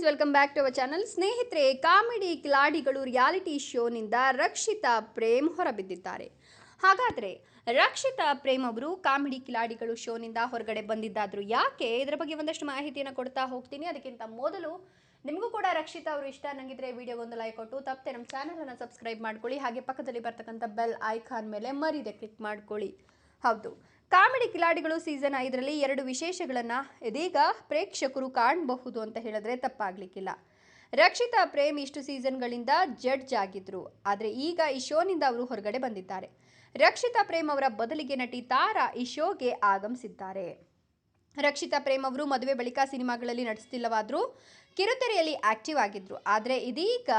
Welcome back to our channel. ಸ್ನೇಹಿತರೆ, comedy ಕಿಲಾಡಿಗಳು reality ಶೋನಿಂದ ರಕ್ಷಿತಾ ಪ್ರೇಮ್ ಹೊರಬಿದ್ದಿದ್ದಾರೆ. ಹಾಗಾದರೆ ರಕ್ಷಿತಾ ಪ್ರೇಮ್ ಅವರು ಕಾಮಿಡಿ ಕಿಲಾಡಿಗಳು ಶೋನಿಂದ ಹೊರಗಡೆ ಬಂದಿದ್ದಾದ್ರು ಯಾಕೆ? ಇದರ ಬಗ್ಗೆ ಒಂದಷ್ಟು ಮಾಹಿತಿಯನ್ನು ಕೊಡ್ತಾ ಹೋಗ್ತೀನಿ. ಅದಕ್ಕಿಂತ ಮೊದಲು ನಿಮಗೂ ಕೂಡ ರಕ್ಷಿತಾ ಅವರು ಇಷ್ಟ ನಂಗಿದ್ರೆ ವಿಡಿಯೋಗೊಂದು ಲೈಕ್ ಕೊಟ್ಟು ತಪ್ಪದೆ ನಮ್ಮ ಚಾನಲನ್ನು ಸಬ್ಸ್ಕ್ರೈಬ್ ಮಾಡ್ಕೊಳ್ಳಿ. ಹಾಗೆ ಪಕ್ಕದಲ್ಲಿ ಬರ್ತಕ್ಕಂಥ ಬೆಲ್ ಐಕಾನ್ ಮೇಲೆ ಮರೀದೆ ಕ್ಲಿಕ್ ಮಾಡ್ಕೊಳ್ಳಿ. ಹೌದು, ಕಾಮಿಡಿ ಕಿಲಾಡಿಗಳು ಸೀಸನ್ 5ರಲ್ಲಿ 2 ವಿಶೇಷಗಳನ್ನು ಇದೀಗ ಪ್ರೇಕ್ಷಕರು ಕಾಣಬಹುದು ಅಂತ ಹೇಳಿದ್ರೆ ತಪ್ಪಾಗಲಿಕ್ಕಿಲ್ಲ. ರಕ್ಷಿತಾ ಪ್ರೇಮ್ ಇಷ್ಟು ಸೀಸನ್ಗಳಿಂದ ಜಡ್ಜ್ ಆಗಿದ್ರು, ಆದರೆ ಈಗ ಈ ಶೋನಿಂದ ಅವರು ಹೊರಗಡೆ ಬಂದಿದ್ದಾರೆ. ರಕ್ಷಿತಾ ಪ್ರೇಮ್ ಅವರ ಬದಲಿಗೆ ನಟಿ ತಾರಾ ಈ ಶೋಗೆ ಆಗಮಿಸಿದ್ದಾರೆ. ರಕ್ಷಿತಾ ಪ್ರೇಮ್ ಅವರು ಮದುವೆ ಬಳಿಕ ಸಿನಿಮಾಗಳಲ್ಲಿ ನಟಿಸ್ತಿಲ್ಲವಾದರೂ ಕಿರುತೆರೆಯಲ್ಲಿ ಆಕ್ಟಿವ್ ಆಗಿದ್ರು. ಆದರೆ ಇದೀಗ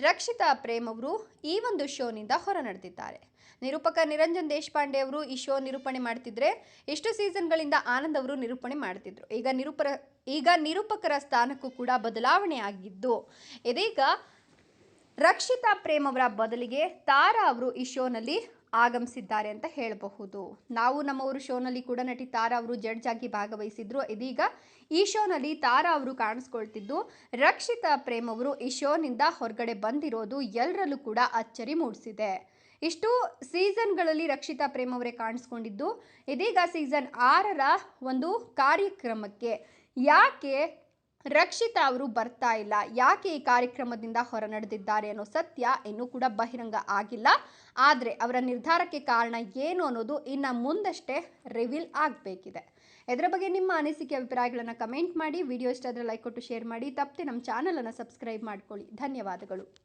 ರಕ್ಷಿತಾ ಪ್ರೇಮ್ ಅವರು ಈ ಒಂದು ಶೋನಿಂದ ಹೊರ ನಡೆದಿದ್ದಾರೆ. ನಿರೂಪಕ ನಿರಂಜನ್ ದೇಶಪಾಂಡೆ ಅವರು ಈ ಶೋ ನಿರೂಪಣೆ ಮಾಡ್ತಿದ್ರೆ, ಇಷ್ಟು ಸೀಸನ್ಗಳಿಂದ ಆನಂದ್ ಅವರು ನಿರೂಪಣೆ ಮಾಡ್ತಿದ್ರು. ಈಗ ನಿರೂಪಕರ ಸ್ಥಾನಕ್ಕೂ ಕೂಡ ಬದಲಾವಣೆ ಆಗಿದ್ದು, ಇದೀಗ ರಕ್ಷಿತಾ ಪ್ರೇಮ್ ಅವರ ಬದಲಿಗೆ ತಾರಾ ಅವರು ಈ ಶೋನಲ್ಲಿ ಆಗಮಿಸಿದ್ದಾರೆ ಅಂತ ಹೇಳಬಹುದು. ನಾವು ನಮ್ಮವರು ಶೋನಲ್ಲಿ ಕೂಡ ನಟಿ ತಾರಾ ಅವರು ಜಡ್ಜ್ ಆಗಿ ಭಾಗವಹಿಸಿದ್ರು. ಇದೀಗ ಈ ಶೋನಲ್ಲಿ ತಾರಾ ಅವರು ಕಾಣಿಸ್ಕೊಳ್ತಿದ್ದು, ರಕ್ಷಿತಾ ಪ್ರೇಮ್ ಅವರು ಈ ಶೋನಿಂದ ಹೊರಗಡೆ ಬಂದಿರೋದು ಎಲ್ಲರಲ್ಲೂ ಕೂಡ ಅಚ್ಚರಿ ಮೂಡಿಸಿದೆ. ಇಷ್ಟು ಸೀಸನ್ಗಳಲ್ಲಿ ರಕ್ಷಿತಾ ಪ್ರೇಮ್ ಅವರೇ ಕಾಣಿಸ್ಕೊಂಡಿದ್ದು, ಇದೀಗ ಸೀಸನ್ 6ರ ಒಂದು ಕಾರ್ಯಕ್ರಮಕ್ಕೆ ಯಾಕೆ ರಕ್ಷಿತಾ ಅವರು ಬರ್ತಾ ಇಲ್ಲ, ಯಾಕೆ ಈ ಕಾರ್ಯಕ್ರಮದಿಂದ ಹೊರ ನಡೆದಿದ್ದಾರೆ ಅನ್ನೋ ಸತ್ಯ ಇನ್ನೂ ಕೂಡ ಬಹಿರಂಗ ಆಗಿಲ್ಲ. ಆದರೆ ಅವರ ನಿರ್ಧಾರಕ್ಕೆ ಕಾರಣ ಏನು ಅನ್ನೋದು ಇನ್ನು ಮುಂದಷ್ಟೇ ರಿವೀಲ್ ಆಗಬೇಕಿದೆ. ಇದರ ಬಗ್ಗೆ ನಿಮ್ಮ ಅನಿಸಿಕೆ ಅಭಿಪ್ರಾಯಗಳನ್ನು ಕಮೆಂಟ್ ಮಾಡಿ. ವಿಡಿಯೋ ಇಷ್ಟ ಆದರೆ ಲೈಕ್ ಕೊಟ್ಟು ಶೇರ್ ಮಾಡಿ. ತಪ್ಪದೆ ನಮ್ಮ ಚಾನಲನ್ನು ಸಬ್ಸ್ಕ್ರೈಬ್ ಮಾಡ್ಕೊಳ್ಳಿ. ಧನ್ಯವಾದಗಳು.